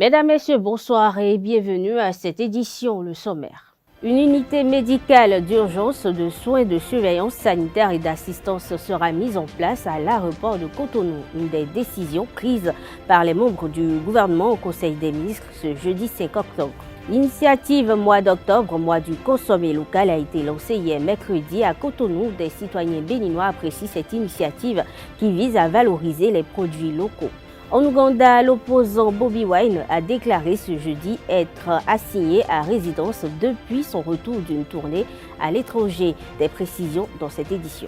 Mesdames, Messieurs, bonsoir et bienvenue à cette édition, le sommaire. Une unité médicale d'urgence, de soins, de surveillance sanitaire et d'assistance sera mise en place à l'aéroport de Cotonou. Une des décisions prises par les membres du gouvernement au Conseil des ministres ce jeudi 5 octobre. L'initiative mois d'octobre, mois du consommé local, a été lancée hier mercredi à Cotonou. Des citoyens béninois apprécient cette initiative qui vise à valoriser les produits locaux. En Ouganda, l'opposant Bobi Wine a déclaré ce jeudi être assigné à résidence depuis son retour d'une tournée à l'étranger. Des précisions dans cette édition.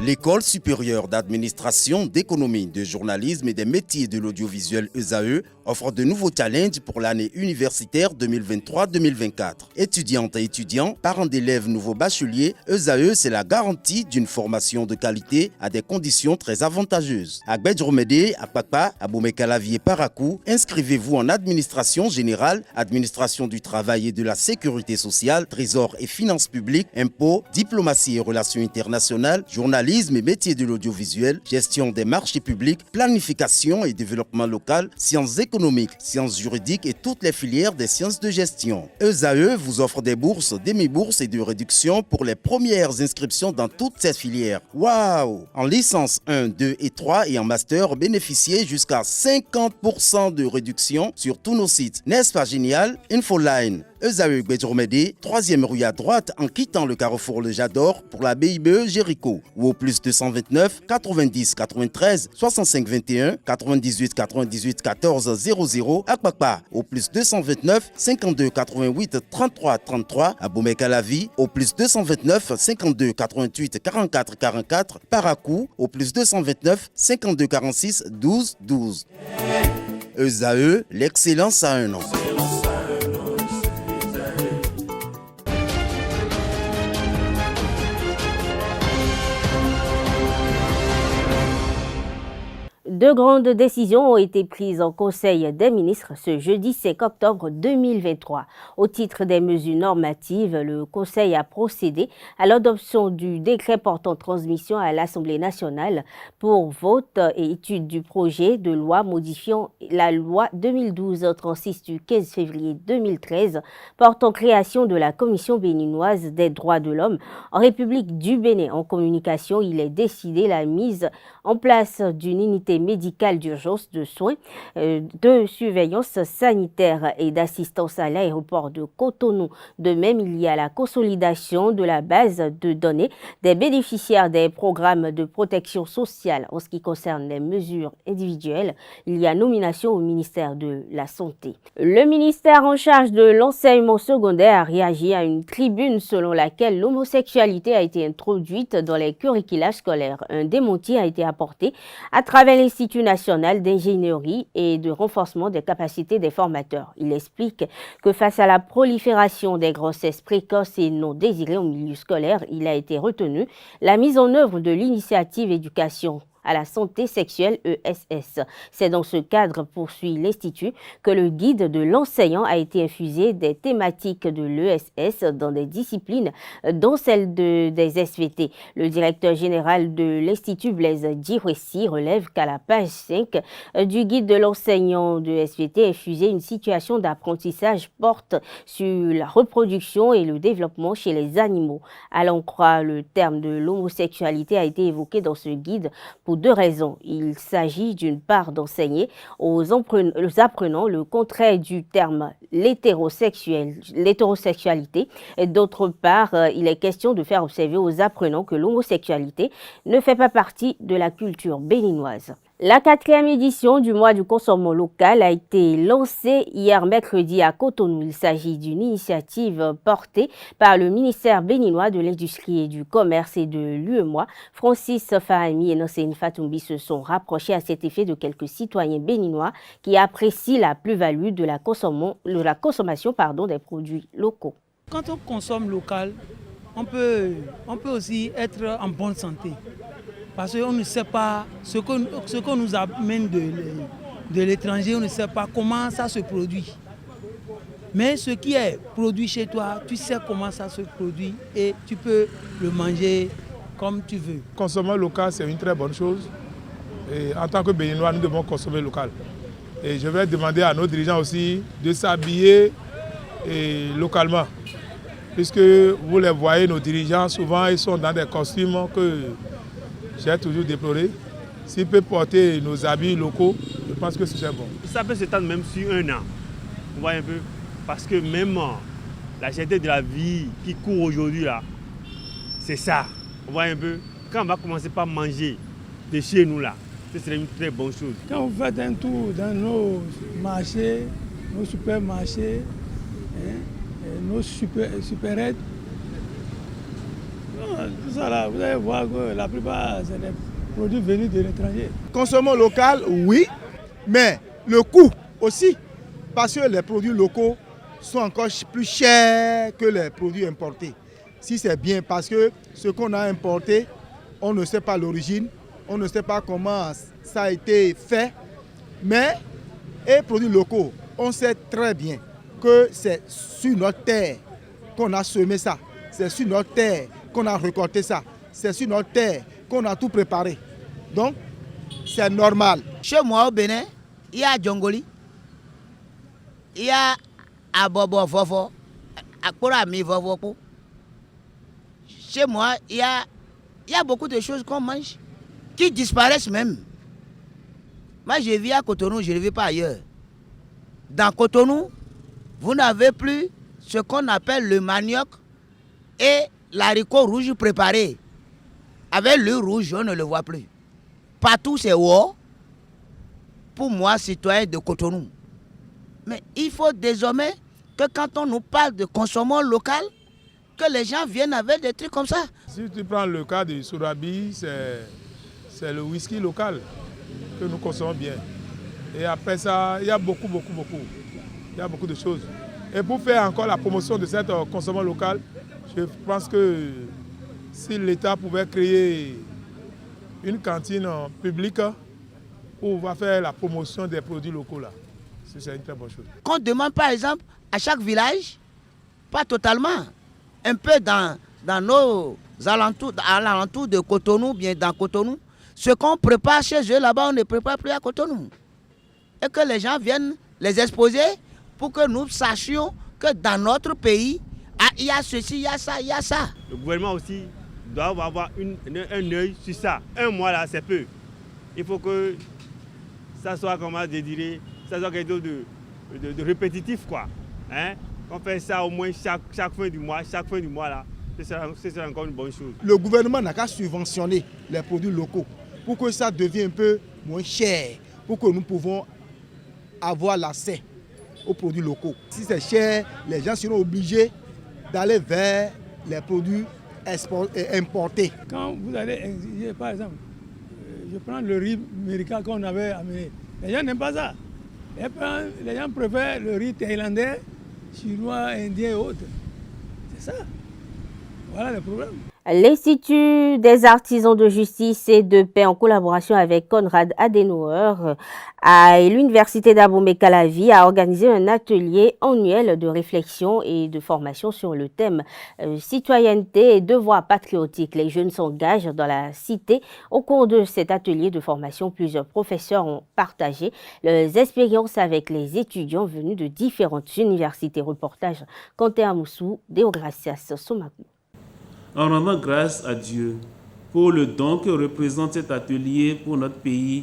L'École supérieure d'administration, d'économie, de journalisme et des métiers de l'audiovisuel ESAE offre de nouveaux challenges pour l'année universitaire 2023-2024. Étudiantes et étudiants, parents d'élèves nouveaux bacheliers, ESAE, c'est la garantie d'une formation de qualité à des conditions très avantageuses. À Gbedjromede, à Papa, à Boumekalavi et Parakou, inscrivez-vous en administration générale, administration du travail et de la sécurité sociale, trésor et finances publiques, impôts, diplomatie et relations internationales, journalisme et métiers de l'audiovisuel, gestion des marchés publics, planification et développement local, sciences économiques, sciences juridiques et toutes les filières des sciences de gestion. ESAE vous offre des bourses, demi-bourses et de réductions pour les premières inscriptions dans toutes ces filières. Waouh! En licence 1, 2 et 3 et en master, bénéficiez jusqu'à 50% de réduction sur tous nos sites. N'est-ce pas génial? Infoline. ESAE Gbedjromede, 3e rue à droite en quittant le carrefour Le Jador pour la BIBE Jéricho ou au plus 229 90 93 65 21 98 98 14 00 à Kpakpa au plus 229 52 88 33 33 à Boumekalavi au plus 229 52 88 44 44 Parakou au plus 229 52 46 12 12. ESAE, l'excellence à un nom. Deux grandes décisions ont été prises en Conseil des ministres ce jeudi 5 octobre 2023. Au titre des mesures normatives, le Conseil a procédé à l'adoption du décret portant transmission à l'Assemblée nationale pour vote et étude du projet de loi modifiant la loi 2012-36 du 15 février 2013 portant création de la Commission béninoise des droits de l'homme en République du Bénin. En communication, il est décidé la mise en place d'une unité médicale d'urgence, de soins, de surveillance sanitaire et d'assistance à l'aéroport de Cotonou. De même, il y a la consolidation de la base de données des bénéficiaires des programmes de protection sociale. En ce qui concerne les mesures individuelles, il y a nomination au ministère de la Santé. Le ministère en charge de l'enseignement secondaire a réagi à une tribune selon laquelle l'homosexualité a été introduite dans les curricula scolaires. Un démenti a été apporté à travers l'Institut national d'ingénierie et de renforcement des capacités des formateurs. Il explique que face à la prolifération des grossesses précoces et non désirées au milieu scolaire, il a été retenu la mise en œuvre de l'initiative éducation à la santé sexuelle ESS. C'est dans ce cadre, poursuit l'Institut, que le guide de l'enseignant a été infusé des thématiques de l'ESS dans des disciplines, dont celle des SVT. Le directeur général de l'Institut, Blaise Djirouessi, relève qu'à la page 5 du guide de l'enseignant de SVT, infusé une situation d'apprentissage porte sur la reproduction et le développement chez les animaux. À l'en croire, le terme de l'homosexualité a été évoqué dans ce guide pour deux raisons. Il s'agit d'une part d'enseigner aux apprenants le contraire du terme l'hétérosexualité et d'autre part, il est question de faire observer aux apprenants que l'homosexualité ne fait pas partie de la culture béninoise. La 4e édition du mois du consommation local a été lancée hier mercredi à Cotonou. Il s'agit d'une initiative portée par le ministère béninois de l'Industrie et du Commerce et de l'UEMOA. Francis Fahami et Nancéine Fatoumbi se sont rapprochés à cet effet de quelques citoyens béninois qui apprécient la plus-value de la consommation des produits locaux. Quand on consomme local, on peut aussi être en bonne santé. Parce qu'on ne sait pas ce qu'on nous amène de l'étranger, on ne sait pas comment ça se produit. Mais ce qui est produit chez toi, tu sais comment ça se produit et tu peux le manger comme tu veux. Consommer local, c'est une très bonne chose Et en tant que Béninois, nous devons consommer local. Et je vais demander à nos dirigeants aussi de s'habiller localement. Puisque vous les voyez, nos dirigeants, souvent, ils sont dans des costumes que j'ai toujours déplorés. S'ils peuvent porter nos habits locaux, je pense que c'est bon. Ça peut s'étendre même sur un an. Vous voyez un peu? Parce que même la cherté de la vie qui court aujourd'hui, là, c'est ça. Vous voyez un peu? Quand on va commencer par manger de chez nous, là, ce serait une très bonne chose. Quand vous faites un tour dans nos marchés, nos supermarchés, nos supérettes, tout ça là, vous allez voir que la plupart, c'est des produits venus de l'étranger. Consommons local, oui, mais le coût aussi, parce que les produits locaux sont encore plus chers que les produits importés. Si c'est bien, parce que ce qu'on a importé, on ne sait pas l'origine, on ne sait pas comment ça a été fait, mais les produits locaux, on sait très bien que c'est sur notre terre qu'on a semé ça, c'est sur notre terre qu'on a récolté ça, c'est sur notre terre qu'on a tout préparé. Donc, c'est normal. Chez moi au Bénin, il y a Djongoli, il y a Abobo Fofo, Akorami Fofo. Chez moi, il y a beaucoup de choses qu'on mange qui disparaissent même. Moi, je vis à Cotonou, je ne vis pas ailleurs. Dans Cotonou, vous n'avez plus ce qu'on appelle le manioc et l'haricot rouge préparé. Avec le rouge, on ne le voit plus. Partout, c'est wow. Pour moi, citoyen de Cotonou. Mais il faut désormais que quand on nous parle de consommation local, que les gens viennent avec des trucs comme ça. Si tu prends le cas de Sourabi, c'est le whisky local que nous consommons bien. Et après ça, il y a beaucoup. Il y a beaucoup de choses. Et pour faire encore la promotion de cette consommation locale, je pense que si l'État pouvait créer une cantine publique où on va faire la promotion des produits locaux, là, c'est une très bonne chose. Qu'on demande par exemple à chaque village, pas totalement, un peu dans nos alentours, à l'alentour de Cotonou, bien dans Cotonou, ce qu'on prépare chez eux là-bas, on ne prépare plus à Cotonou. Et que les gens viennent les exposer pour que nous sachions que dans notre pays, il y a ceci, il y a ça, il y a ça. Le gouvernement aussi doit avoir un œil sur ça. Un mois là, c'est peu. Il faut que ça soit, comment dire, ça soit quelque chose de répétitif, quoi. Hein? On fait ça au moins chaque fin du mois là, c'est encore une bonne chose. Le gouvernement n'a qu'à subventionner les produits locaux pour que ça devienne un peu moins cher, pour que nous pouvons avoir l'accès aux produits locaux. Si c'est cher, les gens seront obligés d'aller vers les produits importés. Quand vous allez exiger, par exemple, je prends le riz américain qu'on avait amené, les gens n'aiment pas ça. Les gens préfèrent le riz thaïlandais, chinois, indien et autres. C'est ça. Voilà le problème. L'Institut des artisans de justice et de paix, en collaboration avec Konrad Adenauer et l'Université d'Abomey-Calavi, a organisé un atelier annuel de réflexion et de formation sur le thème citoyenneté et devoir patriotique. Les jeunes s'engagent dans la cité. Au cours de cet atelier de formation, plusieurs professeurs ont partagé leurs expériences avec les étudiants venus de différentes universités. Reportage Kanté Amoussou, Deogracias Somakou. En rendant grâce à Dieu pour le don que représente cet atelier pour notre pays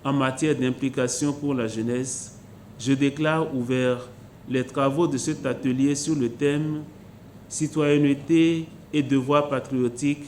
en matière d'implication pour la jeunesse, je déclare ouvert les travaux de cet atelier sur le thème « Citoyenneté et devoir patriotique,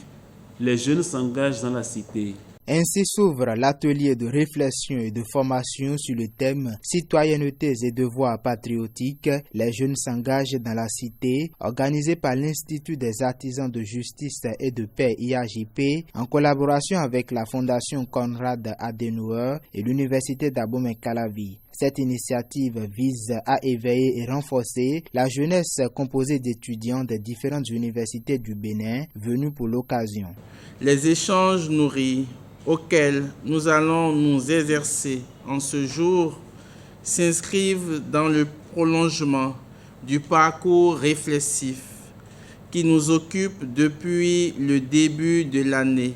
les jeunes s'engagent dans la cité ». Ainsi s'ouvre l'atelier de réflexion et de formation sur le thème « Citoyenneté et devoirs patriotiques, les jeunes s'engagent dans la cité » organisé par l'Institut des artisans de justice et de paix IAJP en collaboration avec la Fondation Konrad Adenauer et l'Université d'Abomey-Calavi. Cette initiative vise à éveiller et renforcer la jeunesse composée d'étudiants des différentes universités du Bénin venus pour l'occasion. Les échanges nourris auxquels nous allons nous exercer en ce jour s'inscrivent dans le prolongement du parcours réflexif qui nous occupe depuis le début de l'année.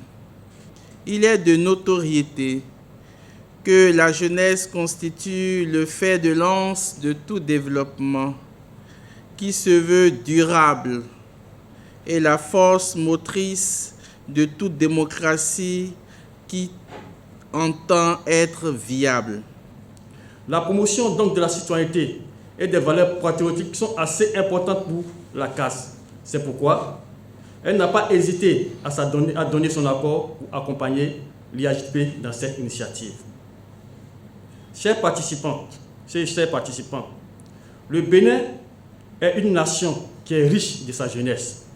Il est de notoriété que la jeunesse constitue le fer de lance de tout développement qui se veut durable et la force motrice de toute démocratie qui entend être viable. La promotion donc de la citoyenneté et des valeurs patriotiques sont assez importantes pour la CAS. C'est pourquoi elle n'a pas hésité à donner son apport pour accompagner l'IAJP dans cette initiative. Chers participants, le Bénin est une nation qui est riche de sa jeunesse.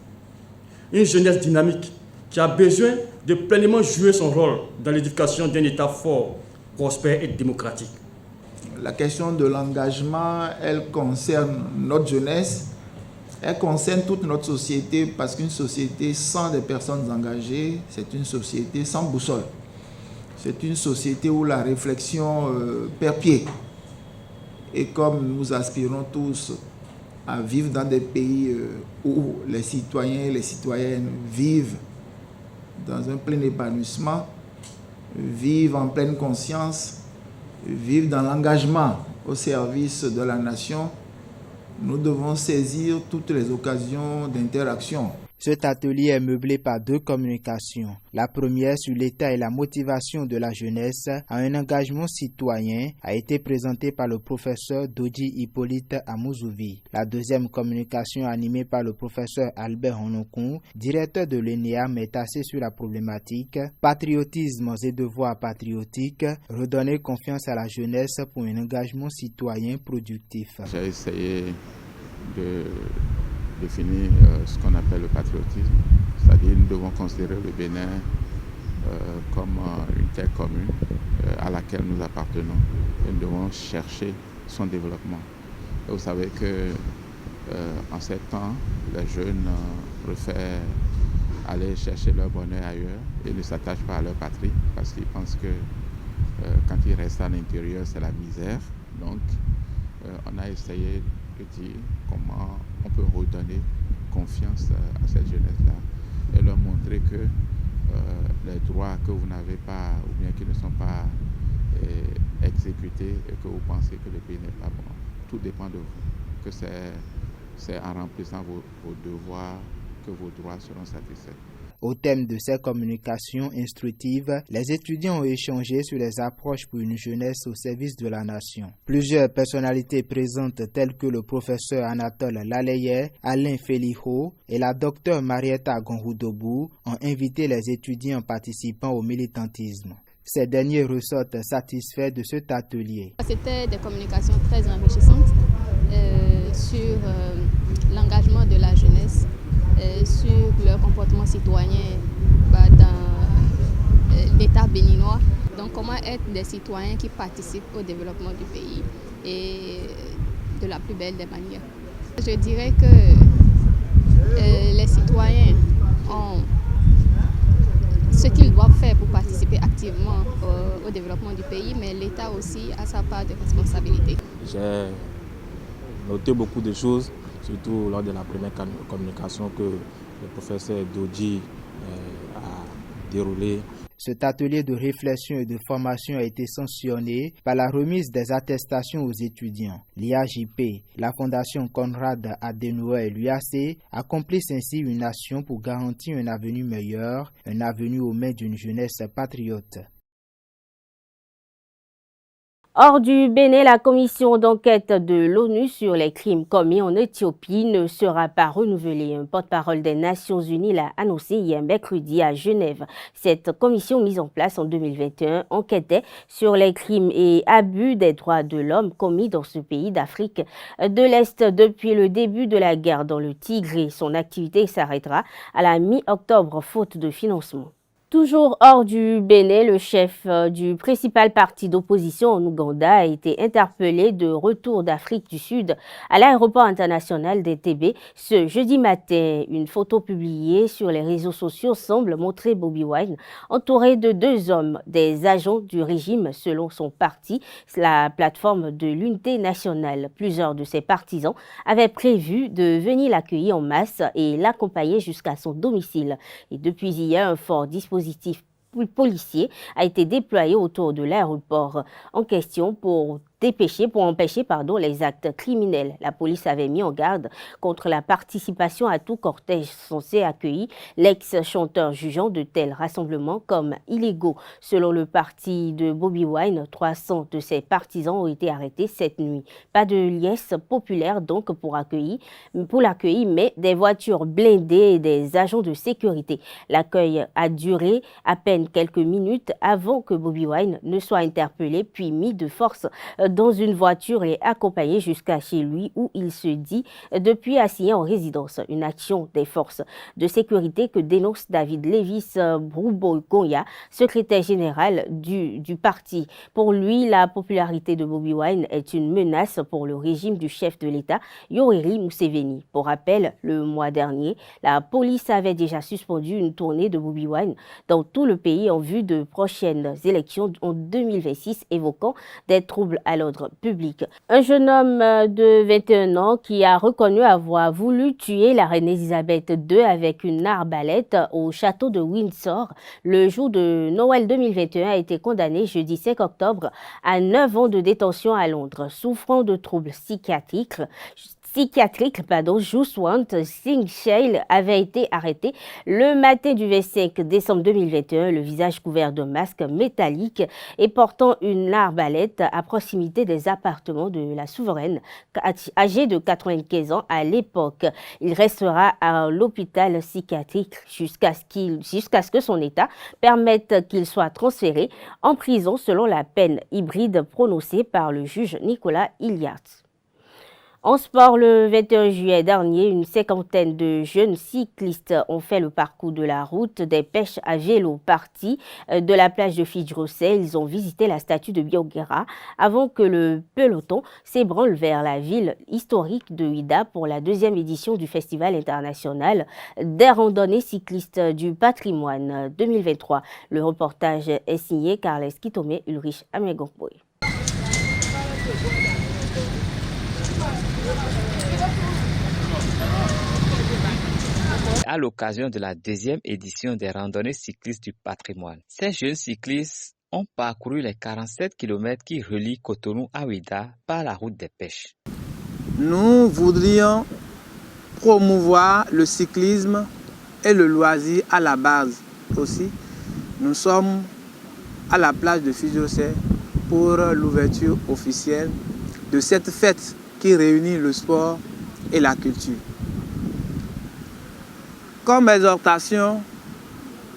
Une jeunesse dynamique qui a besoin de pleinement jouer son rôle dans l'édification d'un État fort, prospère et démocratique. La question de l'engagement, elle concerne notre jeunesse, elle concerne toute notre société parce qu'une société sans des personnes engagées, c'est une société sans boussole. C'est une société où la réflexion perd pied. Et comme nous aspirons tous à vivre dans des pays où les citoyens et les citoyennes vivent dans un plein épanouissement, vivent en pleine conscience, vivent dans l'engagement au service de la nation, nous devons saisir toutes les occasions d'interaction. Cet atelier est meublé par 2 communications. La première sur l'état et la motivation de la jeunesse à un engagement citoyen a été présentée par le professeur Doji Hippolyte Amouzuvi. La deuxième communication animée par le professeur Albert Honokun, directeur de l'ENEAM, est axée sur la problématique patriotisme et devoirs patriotiques, redonner confiance à la jeunesse pour un engagement citoyen productif. J'ai essayé de définir ce qu'on appelle le patriotisme, c'est-à-dire nous devons considérer le Bénin comme une terre commune à laquelle nous appartenons et nous devons chercher son développement. Et vous savez que en ces temps, les jeunes préfèrent aller chercher leur bonheur ailleurs et ne s'attachent pas à leur patrie parce qu'ils pensent que quand ils restent à l'intérieur, c'est la misère. Donc on a essayé de dire comment on peut redonner confiance à cette jeunesse-là et leur montrer que les droits que vous n'avez pas ou bien qui ne sont pas exécutés et que vous pensez que le pays n'est pas bon, tout dépend de vous, que c'est en remplissant vos devoirs que vos droits seront satisfaits. Au thème de ces communications instructives, les étudiants ont échangé sur les approches pour une jeunesse au service de la nation. Plusieurs personnalités présentes telles que le professeur Anatole Laleye, Alain Feliho et la docteure Marietta Gonhoudobou ont invité les étudiants participant au militantisme. Ces derniers ressortent satisfaits de cet atelier. C'était des communications très enrichissantes sur l'engagement de la jeunesse, sur leur comportement citoyen dans l'État béninois. Donc comment être des citoyens qui participent au développement du pays et de la plus belle des manières. Je dirais que les citoyens ont ce qu'ils doivent faire pour participer activement au développement du pays, mais l'État aussi a sa part de responsabilité. J'ai noté beaucoup de choses, surtout lors de la première communication que le professeur Doji a déroulée. Cet atelier de réflexion et de formation a été sanctionné par la remise des attestations aux étudiants. L'IAJP, la Fondation Konrad Adenauer et l'UAC accomplissent ainsi une action pour garantir un avenir meilleur, un avenir aux mains d'une jeunesse patriote. Hors du Bénin, la commission d'enquête de l'ONU sur les crimes commis en Éthiopie ne sera pas renouvelée. Un porte-parole des Nations Unies l'a annoncé hier mercredi à Genève. Cette commission mise en place en 2021 enquêtait sur les crimes et abus des droits de l'homme commis dans ce pays d'Afrique de l'Est depuis le début de la guerre dans le Tigré. Son activité s'arrêtera à la mi-octobre faute de financement. Toujours hors du Bénin, le chef du principal parti d'opposition en Ouganda a été interpellé de retour d'Afrique du Sud à l'aéroport international d'Entebbe ce jeudi matin. Une photo publiée sur les réseaux sociaux semble montrer Bobi Wine entouré de 2 hommes, des agents du régime selon son parti, la plateforme de l'unité nationale. Plusieurs de ses partisans avaient prévu de venir l'accueillir en masse et l'accompagner jusqu'à son domicile. Et depuis hier, un fort dispositif policiers a été déployé autour de l'aéroport en question pour empêcher les actes criminels. La police avait mis en garde contre la participation à tout cortège censé accueillir l'ex-chanteur, jugeant de tels rassemblements comme illégaux. Selon le parti de Bobi Wine, 300 de ses partisans ont été arrêtés cette nuit. Pas de liesse populaire donc pour l'accueillir, mais des voitures blindées et des agents de sécurité. L'accueil a duré à peine quelques minutes avant que Bobi Wine ne soit interpellé puis mis de force dans une voiture et accompagné jusqu'à chez lui où il se dit depuis assigné en résidence. Une action des forces de sécurité que dénonce David Lévis Broubo-Goya, secrétaire général du parti. Pour lui, la popularité de Bobi Wine est une menace pour le régime du chef de l'État, Yoweri Museveni. Pour rappel, le mois dernier, la police avait déjà suspendu une tournée de Bobi Wine dans tout le pays en vue de prochaines élections en 2026, évoquant des troubles à l'ordre public. Un jeune homme de 21 ans qui a reconnu avoir voulu tuer la reine Elisabeth II avec une arbalète au château de Windsor le jour de Noël 2021 a été condamné jeudi 5 octobre à 9 ans de détention à Londres. Souffrant de troubles psychiatriques, Jouswant Singh Shail avait été arrêté le matin du 25 décembre 2021, le visage couvert de masque métallique et portant une arbalète à proximité des appartements de la souveraine, âgée de 95 ans à l'époque. Il restera à l'hôpital psychiatrique jusqu'à ce que son état permette qu'il soit transféré en prison selon la peine hybride prononcée par le juge Nicolas Hilliard. En sport, le 21 juillet dernier, une cinquantaine de jeunes cyclistes ont fait le parcours de la route des pêches à vélo. Partis de la plage de Fidjrosset, ils ont visité la statue de Biogera avant que le peloton s'ébranle vers la ville historique de Ouidah pour la deuxième édition du Festival international des randonnées cyclistes du patrimoine 2023. Le reportage est signé Carles Kitome Ulrich Amegokboy. À l'occasion de la deuxième édition des randonnées cyclistes du patrimoine, ces jeunes cyclistes ont parcouru les 47 km qui relient Cotonou à Ouidah par la route des pêches. Nous voudrions promouvoir le cyclisme et le loisir à la base aussi. Nous sommes à la plage de Fidjrosset pour l'ouverture officielle de cette fête qui réunit le sport et la culture. Comme exhortation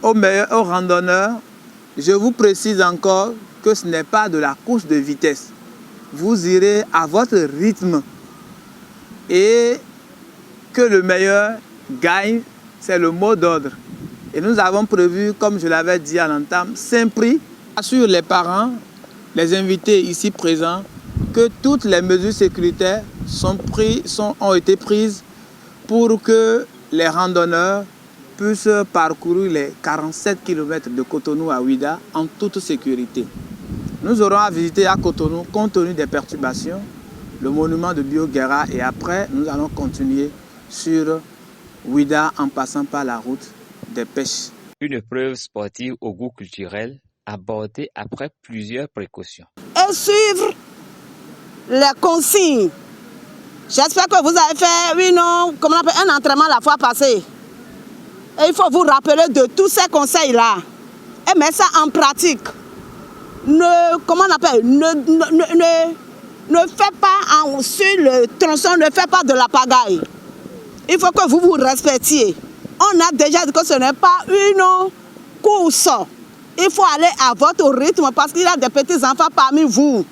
aux randonneurs, je vous précise encore que ce n'est pas de la course de vitesse. Vous irez à votre rythme et que le meilleur gagne, c'est le mot d'ordre. Et nous avons prévu, comme je l'avais dit à l'entame, 5 prix. Assure les parents, les invités ici présents, que toutes les mesures sécuritaires ont été prises pour que les randonneurs puissent parcourir les 47 km de Cotonou à Ouidah en toute sécurité. Nous aurons à visiter à Cotonou, compte tenu des perturbations, le monument de Biogera et après, nous allons continuer sur Ouidah en passant par la route des pêches. Une épreuve sportive au goût culturel abordée après plusieurs précautions. Et suivre les consignes. J'espère que vous avez fait un entraînement la fois passée. Et il faut vous rappeler de tous ces conseils-là. Et mettre ça en pratique. Ne faites pas sur le tronçon, ne faites pas de la pagaille. Il faut que vous vous respectiez. On a déjà dit que ce n'est pas une course. Il faut aller à votre rythme parce qu'il y a des petits enfants parmi vous.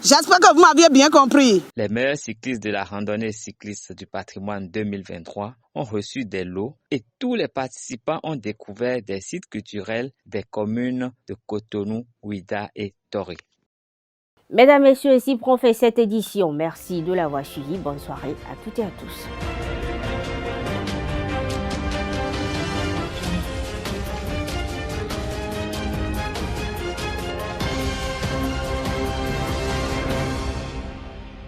J'espère que vous m'aviez bien compris. Les meilleurs cyclistes de la randonnée cycliste du patrimoine 2023 ont reçu des lots et tous les participants ont découvert des sites culturels des communes de Cotonou, Ouidah et Toré. Mesdames, Messieurs, ici prend fin cette édition. Merci de l'avoir suivi. Bonne soirée à toutes et à tous.